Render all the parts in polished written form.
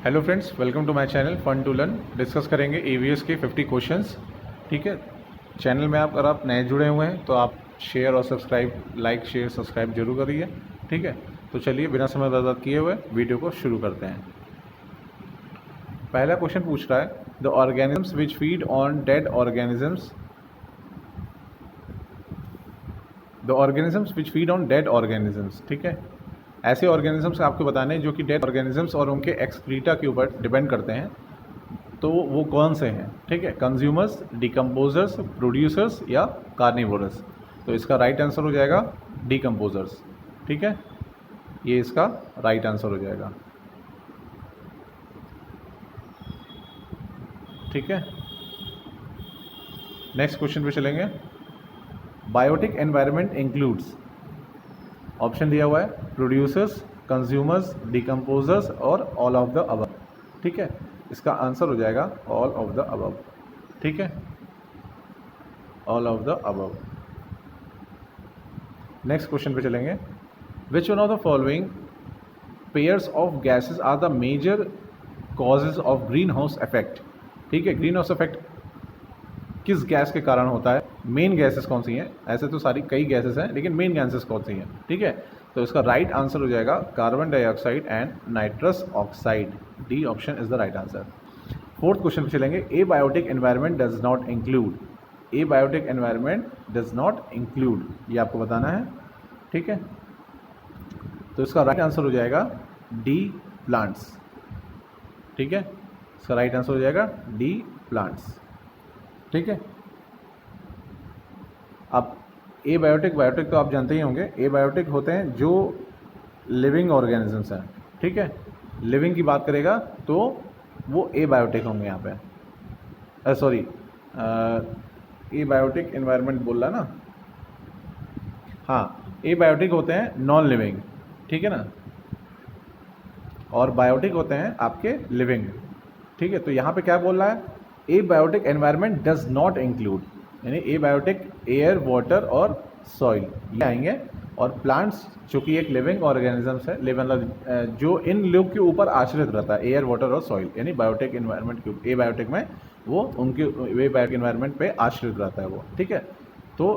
Hello friends, welcome to my channel fun to learn. Discuss करेंगे EVS के 50 questions. ठीक है, चैनल में अगर आप नए जुड़े हुए हैं तो आप शेयर और सब्सक्राइब, लाइक शेयर सब्सक्राइब जरूर करिए। ठीक है, तो चलिए बिना समय बर्बाद किए हुए वीडियो को शुरू करते हैं। पहला क्वेश्चन पूछ रहा है, the organisms which feed on dead organisms, the organisms which feed on dead organisms. ठीक है, ऐसे ऑर्गेनिजम्स आपको बताने हैं जो कि डेड ऑर्गेनिजम्स और उनके एक्सक्रीटा के ऊपर डिपेंड करते हैं। तो वो कौन से हैं? ठीक है, कंज्यूमर्स, डिकम्पोजर्स, प्रोड्यूसर्स या कार्निवोरस। तो इसका राइट आंसर हो जाएगा डिकम्पोजर्स। ठीक है, ये इसका राइट आंसर हो जाएगा। ठीक है, नेक्स्ट क्वेश्चन पे चलेंगे। बायोटिक एनवायरनमेंट इंक्लूड्स, ऑप्शन दिया हुआ है प्रोड्यूसर्स, कंज्यूमर्स, डिकम्पोजर्स और ऑल ऑफ द अबव। ठीक है, इसका आंसर हो जाएगा ऑल ऑफ द अबव। ठीक है, all of the above. Next question पे चलेंगे। Which one of the following pairs of gases are the major causes of green house effect. ठीक है, ग्रीन हाउस इफेक्ट किस गैस के कारण होता है? मेन गैसेस कौन सी हैं? ऐसे तो सारी कई गैसेस हैं, लेकिन मेन गैसेस कौन सी हैं? ठीक है, तो इसका राइट आंसर हो जाएगा carbon dioxide and nitrous oxide. D option is the right answer. Fourth question पे चलेंगे। Abiotic environment does not include, abiotic environment does not include, ये आपको बताना है। ठीक है, तो इसका राइट आंसर हो जाएगा डी प्लांट्स। ठीक है, इसका राइट आंसर हो जाएगा डी प्लांट्स। ठीक है, अब ए बायोटिक, बायोटिक तो आप जानते ही होंगे। ए बायोटिक होते हैं जो लिविंग ऑर्गेनिजम्स हैं। ठीक है, लिविंग की बात करेगा तो वो ए बायोटिक होंगे यहाँ पे। सॉरी, ए बायोटिक एनवायरनमेंट बोल रहा ना। हाँ, ए बायोटिक होते हैं नॉन लिविंग। ठीक है ना, और बायोटिक होते हैं आपके लिविंग। ठीक है, तो यहाँ पे क्या बोल रहा है? Abiotic environment does not include, यानी ए बायोटिक एयर, वाटर और सॉइल ये आएंगे। और प्लांट्स जो कि एक लिविंग ऑर्गेनिजम्स है, लिविंग जो इन लोग के ऊपर आश्रित रहता है, एयर, वाटर और सॉइल, यानी बायोटिक एनवायरनमेंट के ए बायोटिक में वो उनके ए बायोटिक एनवायरनमेंट पे आश्रित रहता है वो। ठीक है, तो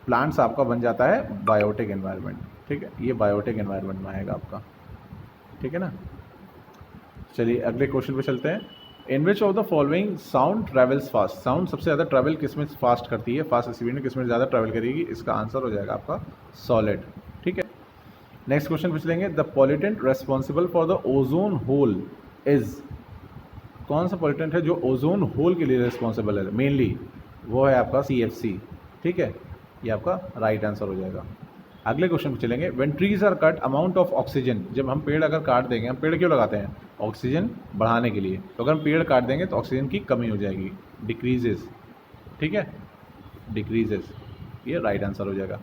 प्लांट्स आपका बन जाता है बायोटिक एनवायरनमेंट। ठीक है, ये बायोटिक एनवायरनमेंट में आएगा आपका। ठीक है ना, चलिए अगले क्वेश्चन पे चलते हैं। In which of the following sound travels fast, sound सबसे ज़्यादा ट्रैवल किस में फास्ट करती है, फास्ट स्पीड में किस में ज़्यादा ट्रैवल करेगी? इसका आंसर हो जाएगा आपका सॉलिड। ठीक है, नेक्स्ट क्वेश्चन पूछ लेंगे। The pollutant responsible for the ozone hole is, कौन सा पॉल्यूटेंट है जो ओजोन होल के लिए रिस्पॉन्सिबल है मेनली? वो है आपका CFC। ठीक है, ये आपका राइट आंसर हो जाएगा। अगले क्वेश्चन पे चलेंगे। When trees are cut, amount of oxygen, जब हम पेड़ अगर काट देंगे, हम पेड़ क्यों लगाते हैं? ऑक्सीजन बढ़ाने के लिए। तो अगर हम पेड़ काट देंगे तो ऑक्सीजन की कमी हो जाएगी, डिक्रीजेस। ठीक है, डिक्रीजेस, ये राइट आंसर हो जाएगा।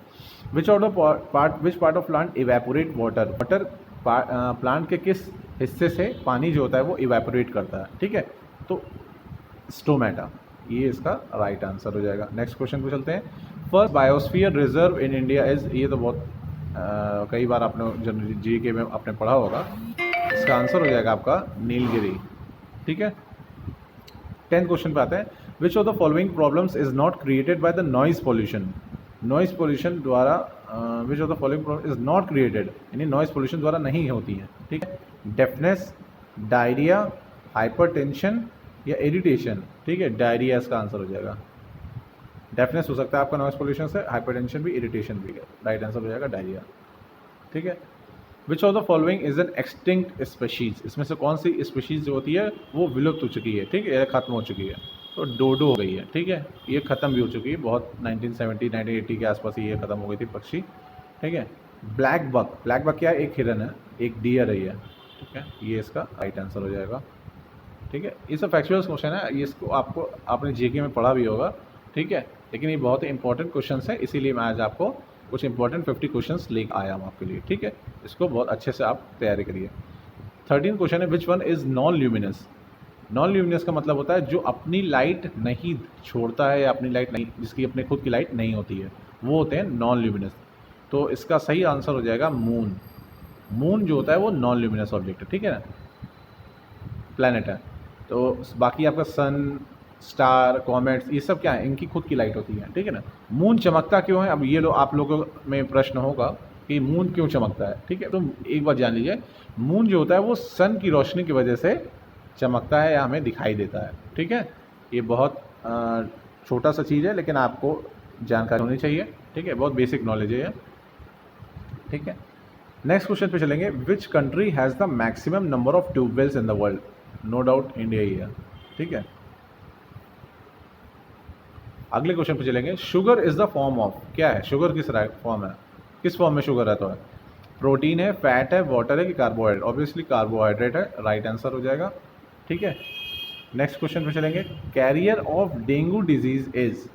विच of the part, which part of plant evaporate water, water plant के किस हिस्से से पानी जो होता है वो इवेपोरेट करता है? ठीक है, तो स्टोमेटा, ये इसका राइट आंसर हो जाएगा। नेक्स्ट क्वेश्चन पे चलते हैं। First biosphere reserve in India is, ये तो बहुत कई बार आपने जनरल GK में आपने पढ़ा होगा। इसका आंसर हो जाएगा आपका नीलगिरी। ठीक है, 10th क्वेश्चन पे आते हैं। Which of the following problems is not created by the noise pollution, noise pollution द्वारा which of the following problem is not created, यानी नॉइज पोल्यूशन द्वारा नहीं होती है। ठीक है, डेफनेस, डायरिया, हाइपरटेंशन या इरिटेशन। ठीक है, डायरिया इसका आंसर हो जाएगा। डेफनेस हो सकता है आपका नॉइज पोल्यूशन से, हाइपरटेंशन भी, इरिटेशन भी है। राइट आंसर हो जाएगा डायरिया। ठीक है, विच of the following is an extinct species, इसमें से कौन सी स्पीशीज जो होती है वो विलुप्त हो चुकी है? ठीक है, खत्म हो चुकी है। तो डोडो हो गई है। ठीक है, ये खत्म भी हो चुकी है, बहुत 1970 1980 के आसपास ही ये खत्म हो गई थी पक्षी। ठीक है, ब्लैक बक, ब्लैक बक क्या है? एक हिरन है, एक डियर है ये। ठीक है, ये इसका राइट आंसर हो जाएगा। ठीक है, ये सब फैक्चुअल क्वेश्चन है, ये इसको आपको आपने GK में पढ़ा भी होगा। ठीक है, लेकिन ये बहुत ही इंपॉर्टेंट क्वेश्चन है, इसीलिए मैं आज आपको कुछ इंपॉर्टेंट 50 क्वेश्चंस लेकर आया हूँ आपके लिए। ठीक है, इसको बहुत अच्छे से आप तैयारी करिए। 13th क्वेश्चन है। Which one is non luminous, non luminous का मतलब होता है जो अपनी लाइट नहीं छोड़ता है या अपनी लाइट नहीं, जिसकी अपने खुद की लाइट नहीं होती है, वो होते हैं नॉन ल्यूमिनस। तो इसका सही आंसर हो जाएगा मून। मून जो होता है वो नॉन ल्यूमिनस ऑब्जेक्ट है। ठीक है ना, प्लैनेट है। तो बाकी आपका सन, स्टार, कॉमेट्स, ये सब क्या है, इनकी खुद की लाइट होती है, ठीक है ना। मून चमकता क्यों है, अब ये लो आप लोगों में प्रश्न होगा कि मून क्यों चमकता है, ठीक है। तो एक बात जान लीजिए, मून जो होता है वो सन की रोशनी की वजह से चमकता है या हमें दिखाई देता है, ठीक है। ये बहुत छोटा सा चीज़ है लेकिन आपको जानकारी होनी चाहिए, ठीक है, बहुत बेसिक नॉलेज है ये, ठीक है। नेक्स्ट क्वेश्चन पे चलेंगे, which country has the maximum number of tubewells in the world. No doubt India ही है, ठीक है। अगले क्वेश्चन पे चलेंगे, sugar is the form of, क्या है शुगर, किस फॉर्म है, किस फॉर्म में शुगर रहता है, प्रोटीन है, फैट है, वाटर है कि कार्बोहाइड्रेट, ऑब्वियसली कार्बोहाइड्रेट है, राइट आंसर हो जाएगा, ठीक है। नेक्स्ट क्वेश्चन पे चलेंगे, carrier of dengue disease is,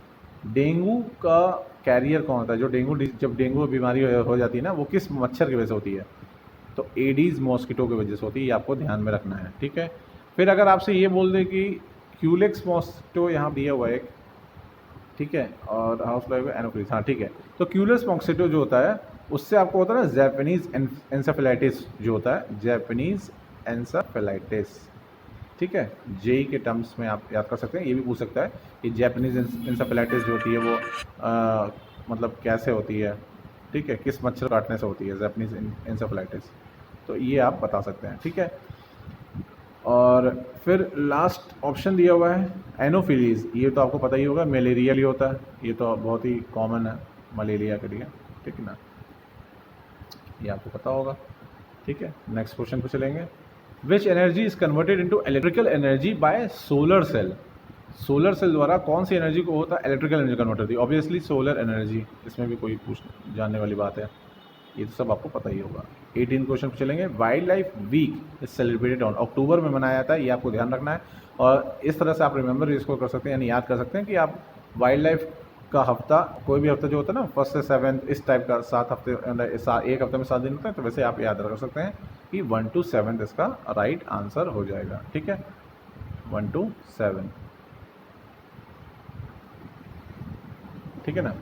dengue का कैरियर कौन होता है, जो जब डेंगू बीमारी हो जाती है ना, वो किस मच्छर की वजह से होती है, तो एडीज मॉस्किटो की वजह से होती है, ये आपको ध्यान में रखना है, ठीक है। फिर अगर आपसे ये बोल दे कि क्यूलेक्स मॉस्किटो यहाँ दिया हुआ है, ठीक है, और हाउस लाइफ एनोफिलिस, हाँ ठीक है। तो क्यूलेक्स मॉस्किटो जो होता है उससे आपको होता है ना जैपनीज एंसेफेलाइटिस जो होता है, जैपनीज एंसेफेलाइटिस, ठीक है। जेई के टर्म्स में आप याद कर सकते हैं, ये भी पूछ सकता है कि जैपनीज एंसेफेलाइटिस जो होती है वो मतलब कैसे होती है, ठीक है, किस मच्छर काटने से होती है जैपनीज एंसेफेलाइटिस, तो ये आप बता सकते हैं, ठीक है। और फिर लास्ट ऑप्शन दिया हुआ है एनोफिलीज, ये तो आपको पता ही होगा, मलेरिया लिए होता है, ये तो बहुत ही कॉमन है मलेरिया के लिए, ठीक है ना, ये आपको पता होगा, ठीक है। नेक्स्ट क्वेश्चन पे चलेंगे, which energy is converted into electrical energy by solar cell, solar cell द्वारा कौन सी एनर्जी को होता है इलेक्ट्रिकल एनर्जी कन्वर्ट होती है, ऑब्वियसली सोलर एनर्जी, इसमें भी कोई पूछ जानने वाली बात है, ये तो सब आपको पता ही होगा। 18 क्वेश्चन पे चलेंगे, wildlife week is celebrated on, अक्टूबर में मनाया जाता है, ये आपको ध्यान रखना है, और इस तरह से आप रिमेंबर इसको कर सकते हैं, यानी याद कर सकते हैं कि आप वाइल्ड लाइफ का हफ्ता, कोई भी हफ्ता जो होता है ना 1 से 7 इस टाइप का, 7 हफ्ते, एक हफ्ते में 7 दिन होता है, तो वैसे आप याद रख सकते हैं कि 1 to 7 इसका राइट आंसर हो जाएगा, ठीक है, 1 to 7, ठीक है ना।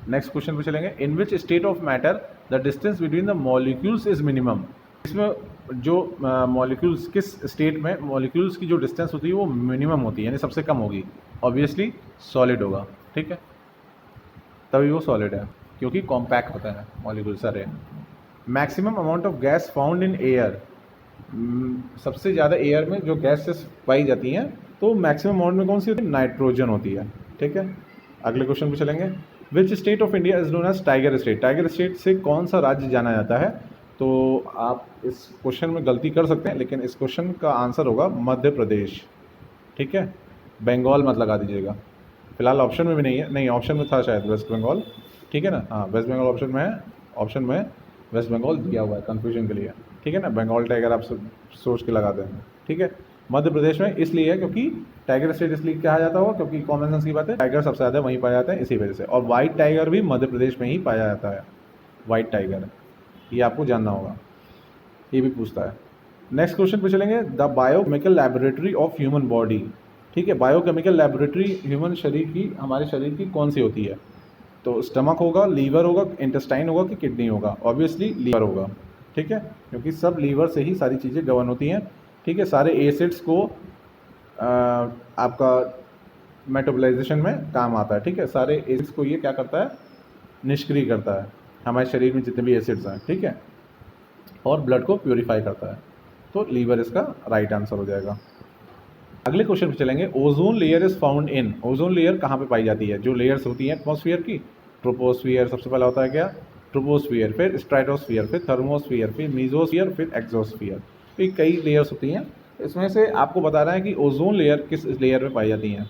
नेक्स्ट क्वेश्चन पे चलेंगे, in which state of matter the distance between the molecules is minimum, इसमें जो मॉलिक्यूल्स किस स्टेट में मॉलिक्यूल्स की जो डिस्टेंस होती है वो मिनिमम होती है, यानी सबसे कम होगी, ऑब्वियसली सॉलिड होगा, ठीक है, तभी वो सॉलिड है, क्योंकि कॉम्पैक्ट होता है मॉलिक्यूल सारे। Maximum amount of gas found in air, सबसे ज़्यादा एयर में जो गैसेस पाई जाती हैं तो मैक्सिमम अमाउंट में कौन सी होती है, नाइट्रोजन होती है, ठीक है। अगले क्वेश्चन पे चलेंगे, which state of India is known as tiger state, tiger state से कौन सा राज्य जाना जाता है, तो आप इस क्वेश्चन में गलती कर सकते हैं, लेकिन इस क्वेश्चन का आंसर होगा मध्य प्रदेश, ठीक है, बंगाल मत लगा दीजिएगा, फिलहाल ऑप्शन में भी नहीं है, नहीं ऑप्शन में था शायद वेस्ट बंगाल, ठीक है ना, हाँ वेस्ट बंगाल ऑप्शन में है, ऑप्शन में वेस्ट बंगाल दिया हुआ है कन्फ्यूजन के लिए, ठीक है ना, बंगाल टाइगर आप सोच के लगाते हैं, ठीक है। मध्य प्रदेश में इसलिए है क्योंकि टाइगर स्टेट इसलिए कहा जाता होगा क्योंकि कॉमन सेंस की बात है, टाइगर सबसे ज़्यादा वहीं पाया जाता है इसी वजह से, और वाइट टाइगर भी मध्य प्रदेश में ही पाया जाता है, वाइट टाइगर, ये आपको जानना होगा, ये भी पूछता है। नेक्स्ट क्वेश्चन पे चलेंगे, the biochemical laboratory of human body, ठीक है, बायोकेमिकल लैबोरेटरी ह्यूमन शरीर की, हमारे शरीर की कौन सी होती है, तो स्टमक होगा, लीवर होगा, इंटेस्टाइन होगा कि किडनी होगा, ऑब्वियसली लीवर होगा, ठीक है, क्योंकि सब लीवर से ही सारी चीज़ें गवर्न होती हैं, ठीक है। सारे एसिड्स को आपका मेटाबॉलाइजेशन में काम आता है, ठीक है, सारे एसिड्स को ये क्या करता है, निष्क्रिय करता है हमारे शरीर में जितने भी एसिड्स हैं, ठीक है, और ब्लड को प्योरीफाई करता है, तो लीवर इसका राइट आंसर हो जाएगा। अगले क्वेश्चन पे चलेंगे, ozone layer is found in, ozone layer कहाँ पे पाई जाती है, जो लेयर्स होती हैं एटमॉस्फेयर की, ट्रोपोस्फियर सबसे पहला होता है क्या, ट्रोपोस्फियर, फिर स्ट्रेटोस्फियर, फिर थर्मोस्फियर, फिर मीजोस्फियर, फिर एक्सोस्फियर, तो ये कई लेयर्स होती हैं, इसमें से आपको बता रहा है कि ओजोन लेयर किस लेयर में पाई जाती हैं,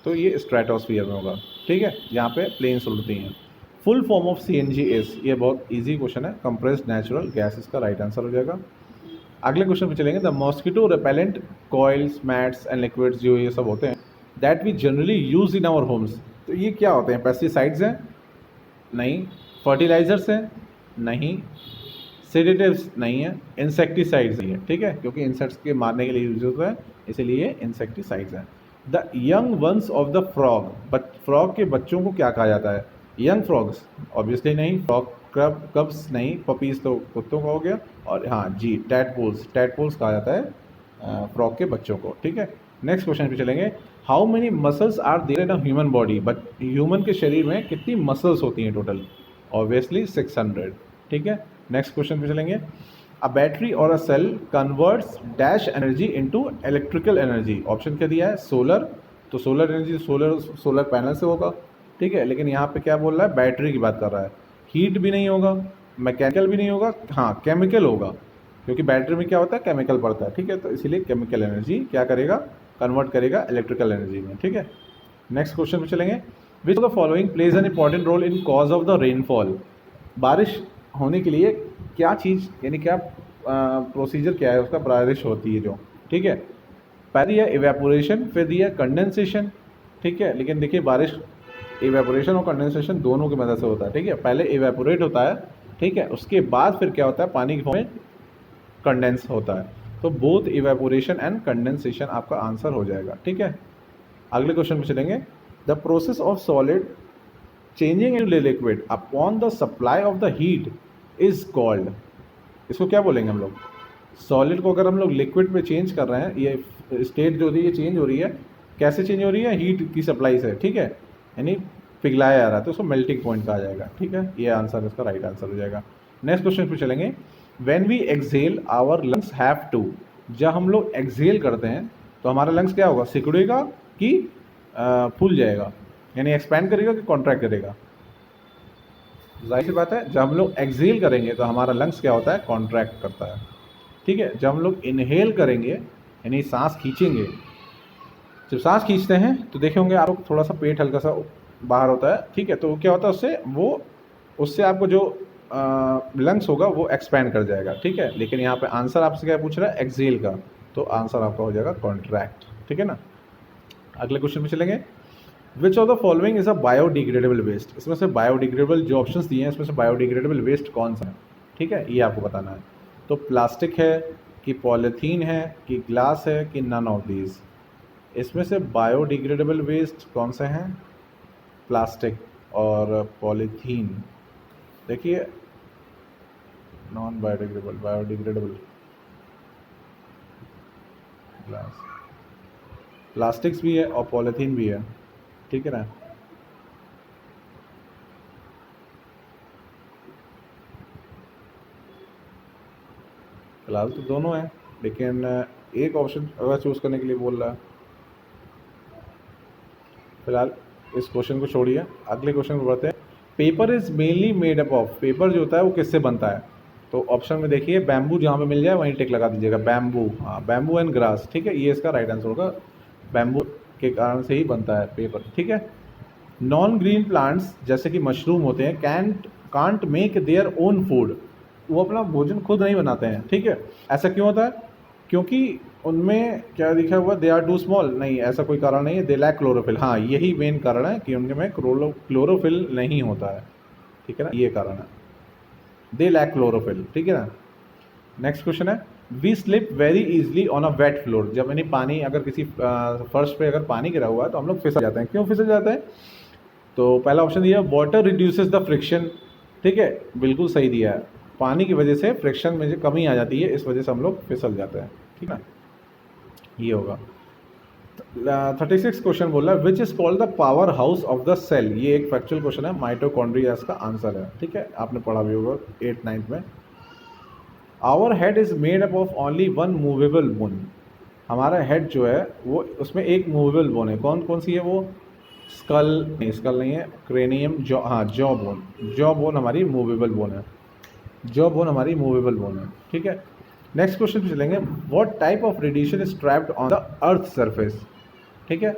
तो ये स्ट्रेटोस्फियर में होगा, ठीक है, जहाँ पे प्लेन्स उड़ती हैं। Full form of CNG is, ये बहुत इजी क्वेश्चन है, कंप्रेस्ड नेचुरल गैस, इसका राइट आंसर हो जाएगा। अगले क्वेश्चन पे चलेंगे, the mosquito repellent coils, mats and liquids जो ये सब होते हैं that we generally use in our homes, तो ये क्या होते हैं, पेस्टिसाइड्स हैं, नहीं, फर्टिलाइजर्स हैं, नहीं, सेडेटिव्स नहीं है, इंसेक्टिसाइड्स नहीं है, ठीक है, क्योंकि इंसेक्ट्स के मारने के लिए यूज होता है, इसीलिए इंसेक्टिसाइड्स हैं। The young ones of the frog, frog के बच्चों को क्या कहा जाता है, यंग फ्रॉग्स, ऑब्वियसली नहीं, फ्रॉग कब्स नहीं, पपीज तो कुत्तों का हो गया, और हाँ जी टैडपोल्स, टैडपोल्स कहा जाता है फ्रॉग के बच्चों को, ठीक है। नेक्स्ट क्वेश्चन पे चलेंगे, how many muscles are there in a human body, but human के शरीर में कितनी मसल्स होती हैं टोटल, ऑब्वियसली 600, ठीक है। नेक्स्ट क्वेश्चन पे चलेंगे, अ बैटरी और a cell converts dash energy into electrical energy, option क्या दिया है, सोलर, तो सोलर एनर्जी सोलर पैनल से होगा, ठीक है। लेकिन यहाँ पे क्या बोल रहा है, बैटरी की बात कर रहा है, हीट भी नहीं होगा, मैकेनिकल भी नहीं होगा, हाँ केमिकल होगा, क्योंकि बैटरी में क्या होता है, केमिकल पड़ता है, ठीक है। तो इसीलिए केमिकल एनर्जी क्या करेगा, कन्वर्ट करेगा इलेक्ट्रिकल एनर्जी में, ठीक है। नेक्स्ट क्वेश्चन पे चलेंगे, which of the following plays an important role in cause of the rainfall, बारिश होने के लिए क्या चीज़ यानी क्या प्रोसीजर क्या है उसका, बारिश होती है जो, ठीक है। पहले दिया इवेपोरेशन, फिर दिया कंडेंसेशन, ठीक है। लेकिन देखिए बारिश इवेपोरेशन और कंडेंसेशन दोनों की मदद से होता है, ठीक है। पहले इवेपोरेट होता है, ठीक है, उसके बाद फिर क्या होता है, पानी के फॉर्म में कंडेंस होता है, तो बोथ इवेपोरेशन एंड कंडेंसेशन आपका आंसर हो जाएगा, ठीक है। अगले क्वेश्चन पे चलेंगे, the process of solid changing in liquid upon the supply of the heat is called, इसको क्या बोलेंगे हम लोग, सॉलिड को अगर हम लोग लिक्विड में चेंज कर रहे हैं, ये स्टेट जो होती है चेंज हो रही है, कैसे चेंज हो रही है, हीट की सप्लाई से, ठीक है, यानी पिघलाया जा रहा है, तो उसको मेल्टिंग पॉइंट कहा जाएगा, ठीक है। ये आंसर इसका राइट आंसर हो जाएगा। नेक्स्ट क्वेश्चन पे चलेंगे, when we exhale our lungs have to, जब हम लोग एक्सेल करते हैं तो हमारा लंग्स क्या होगा, सिकुड़ेगा कि फूल जाएगा, यानी एक्सपैंड करेगा कि कॉन्ट्रैक्ट करेगा, जाहिर सी बात है जब हम लोग एक्सेल करेंगे तो हमारा लंग्स क्या होता है, कॉन्ट्रैक्ट करता है, ठीक है। जब हम लोग इनहेल करेंगे यानी सांस खींचेंगे, जब सांस खींचते हैं तो देखे होंगे आप लोग, थोड़ा सा पेट हल्का सा बाहर होता है, ठीक है, तो क्या होता है उससे आपको जो लंग्स होगा वो एक्सपैंड कर जाएगा, ठीक है। लेकिन यहाँ पे आंसर आपसे क्या पूछ रहा है, एक्सेल का, तो आंसर आपका हो जाएगा कॉन्ट्रैक्ट, ठीक है ना। अगले क्वेश्चन में चलेंगे, which of the following is a biodegradable waste, इसमें से बायोडिग्रेडेबल जो ऑप्शंस दिए हैं इसमें से बायोडिग्रेडेबल वेस्ट कौन सा है, ठीक है, ये आपको बताना है। तो प्लास्टिक है कि पॉलीथीन है कि ग्लास है कि नन ऑफ दीज, इसमें से बायोडिग्रेडेबल वेस्ट कौन से हैं, प्लास्टिक और पॉलीथीन, देखिए non biodegradable, biodegradable glass, plastics भी है और पॉलीथीन भी है, ठीक है ना। फिलहाल तो दोनों हैं, लेकिन एक ऑप्शन अगर चूज़ करने के लिए बोल रहा है, फिलहाल इस क्वेश्चन को छोड़िए, अगले क्वेश्चन को बढ़ते हैं, paper is mainly made up of, paper जो होता है वो किससे बनता है, तो ऑप्शन में देखिए बैम्बू, जहाँ पे मिल जाए वहीं टिक लगा दीजिएगा, बैम्बू, हाँ बैम्बू एंड ग्रास, ठीक है, ये इसका राइट आंसर होगा, बैम्बू के कारण से ही बनता है पेपर, ठीक है। नॉन ग्रीन प्लांट्स जैसे कि मशरूम होते हैं, can't make their own food, वो अपना भोजन खुद नहीं बनाते हैं, ठीक है। ऐसा क्यों होता है, क्योंकि उनमें क्या लिखा हुआ, दे आर टू स्मॉल, नहीं ऐसा कोई कारण नहीं है, दे लैक क्लोरोफिल, हाँ यही मेन कारण है कि उनके में क्लोरोफिल नहीं होता है, ठीक है ना, ये कारण है, दे लैक क्लोरोफिल, ठीक है ना। नेक्स्ट क्वेश्चन है, we slip very easily on a wet floor, जब यानी पानी अगर किसी फर्श पे अगर पानी गिरा हुआ है तो हम लोग फिसल जाते हैं, क्यों फिसल जाते हैं, तो पहला ऑप्शन दिया वाटर रिड्यूसेस द फ्रिक्शन, ठीक है, बिल्कुल सही दिया है, पानी की वजह से फ्रिक्शन में जो कमी आ जाती है, इस वजह से हम लोग फिसल जाते हैं, ठीक है, ये होगा। 36 क्वेश्चन बोल रहा है, which is called the power house of the cell, ये एक फैक्चुअल क्वेश्चन है, माइटोकॉन्ड्रिया इसका आंसर है, ठीक है, आपने पढ़ा भी होगा 8th-9th में। Our head is made up of only one movable bone, हमारा हेड जो है वो उसमें एक मूवेबल बोन है, कौन कौन सी है वो, स्कल नहीं है, क्रेनियम, जॉ, हाँ जॉ बोन हमारी मूवेबल बोन है, जॉ बोन हमारी मूवेबल बोन है, ठीक है। नेक्स्ट क्वेश्चन पे चलेंगे, what type of radiation is trapped on the earth surface, ठीक है,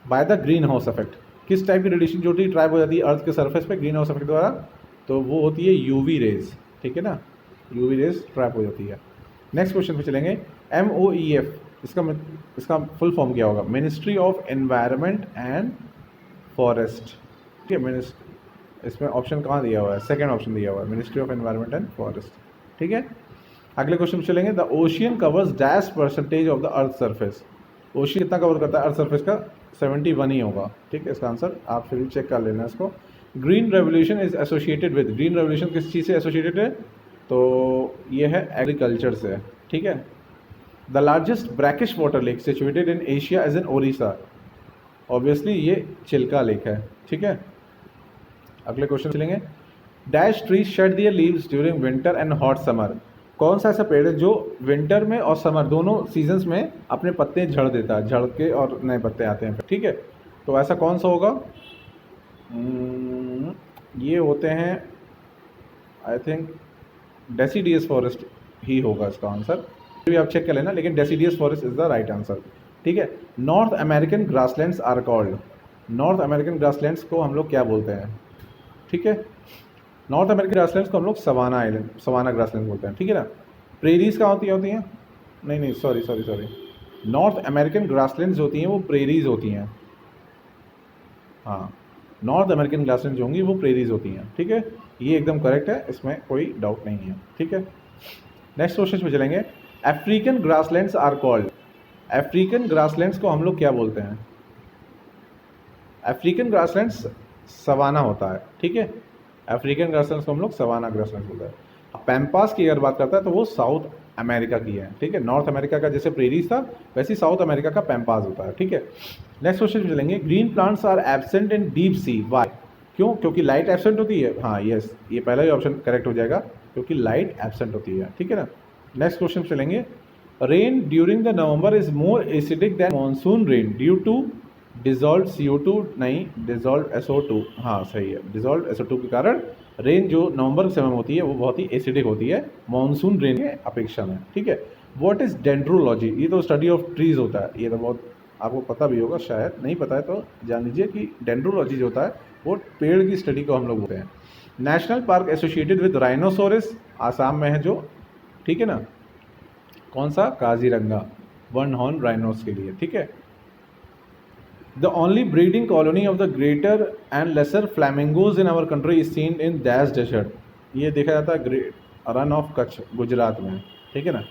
by the green house effect, किस टाइप की रेडिएशन जो होती है ट्रैप हो जाती है अर्थ के सरफेस पे ग्रीन हाउस इफेक्ट द्वारा, तो वो होती है यूवी रेज, ठीक है ना, यूवी रेज ट्रैप हो जाती है। नेक्स्ट क्वेश्चन पे चलेंगे, MOEF इसका फुल फॉर्म क्या होगा, ministry of environment and forest, ठीक है, इसमें ऑप्शन कहाँ दिया हुआ है, सेकंड ऑप्शन दिया हुआ है, ministry of environment and forest, ठीक है। अगले क्वेश्चन पे चलेंगे, the ocean covers dash percentage of the earth surface, ocean कितना कवर करता है अर्थ सरफेस का, 71 ही होगा, ठीक है, इसका आंसर आप फिर भी चेक कर लेना इसको। Green revolution is associated with, green revolution किस चीज़ से एसोसिएटेड है, तो ये है एग्रीकल्चर से, ठीक है। The largest brackish water lake situated in Asia is in Odisha. Obviously ये चिल्का लेक है, ठीक है। अगले क्वेश्चन चलेंगे। Dash trees shade there leaves during winter and hot summer. कौन सा ऐसा पेड़ है जो विंटर में और समर दोनों सीजन्स में अपने पत्ते झड़ देता है, झड़ के और नए पत्ते आते हैं, ठीक है। तो ऐसा कौन सा होगा? ये होते हैं आई थिंक डेसिडियस फॉरेस्ट ही होगा इसका आंसर, भी आप चेक कर लेना, लेकिन deciduous forest is the right answer, ठीक है। North American grasslands are called. North American grasslands को हम लोग क्या बोलते हैं, ठीक है। नॉर्थ अमेरिकन ग्रासलैंड्स को हम लोग सवाना आइलैंड, सवाना ग्रासलैंड बोलते हैं, ठीक है ना। प्रेरीज कहाँ होती हैं? नहीं सॉरी नॉर्थ अमेरिकन ग्रासलैंड्स होती हैं वो प्रेरीज होती हैं, हाँ। नॉर्थ अमेरिकन ग्रासलैंड जो होंगी वो प्रेरीज होती हैं, ठीक है। ये एकदम करेक्ट है, इसमें कोई डाउट नहीं है, ठीक है। नेक्स्ट क्वेश्चन में चलेंगे। African grasslands are called. African grasslands को हम लोग क्या बोलते हैं? अफ्रीकन ग्रासलैंड्स सवाना होता है, ठीक है। अफ्रीकन ग्रासलैंड्स को हम लोग सवाना ग्रासलैंड्स बोलते हैं। पैम्पास की अगर बात करता है तो वो साउथ अमेरिका की है, ठीक है। नॉर्थ अमेरिका का जैसे प्रेरीज था वैसे साउथ अमेरिका का पैम्पास होता है, ठीक है। नेक्स्ट क्वेश्चन चलेंगे। Green plants are absent in deep sea, why? क्यों? क्योंकि लाइट एब्सेंट होती है, हाँ यस, ये पहला ही ऑप्शन करेक्ट हो जाएगा, क्योंकि लाइट एब्सेंट होती है, ठीक है ना। नेक्स्ट क्वेश्चन चलेंगे। Rain during the November is more acidic than monsoon rain due to dissolve CO2, नहीं डिजॉल्व SO2, हाँ सही है, डिजॉल्व SO2 के कारण रेन जो नवंबर के समय में होती है वो बहुत ही एसिडिक होती है मानसून रेन के अपेक्षा में, ठीक है। What is dendrology? ये तो स्टडी ऑफ ट्रीज होता है, ये तो बहुत आपको पता भी होगा, शायद नहीं पता है तो जान लीजिए कि डेंड्रोलॉजी जो होता है वो पेड़ की स्टडी को हम लोग बोलते हैं। National park associated with rhinoceros, Assam में है जो, ठीक है ना। कौन सा? काजीरंगा, वन हॉर्न राइनोस के लिए, ठीक है। The only breeding colony of the greater and lesser flamingos in our country is seen in Dash Desert। ये देखा जाता है great run of Kutch, Gujarat में, ठीक है ना।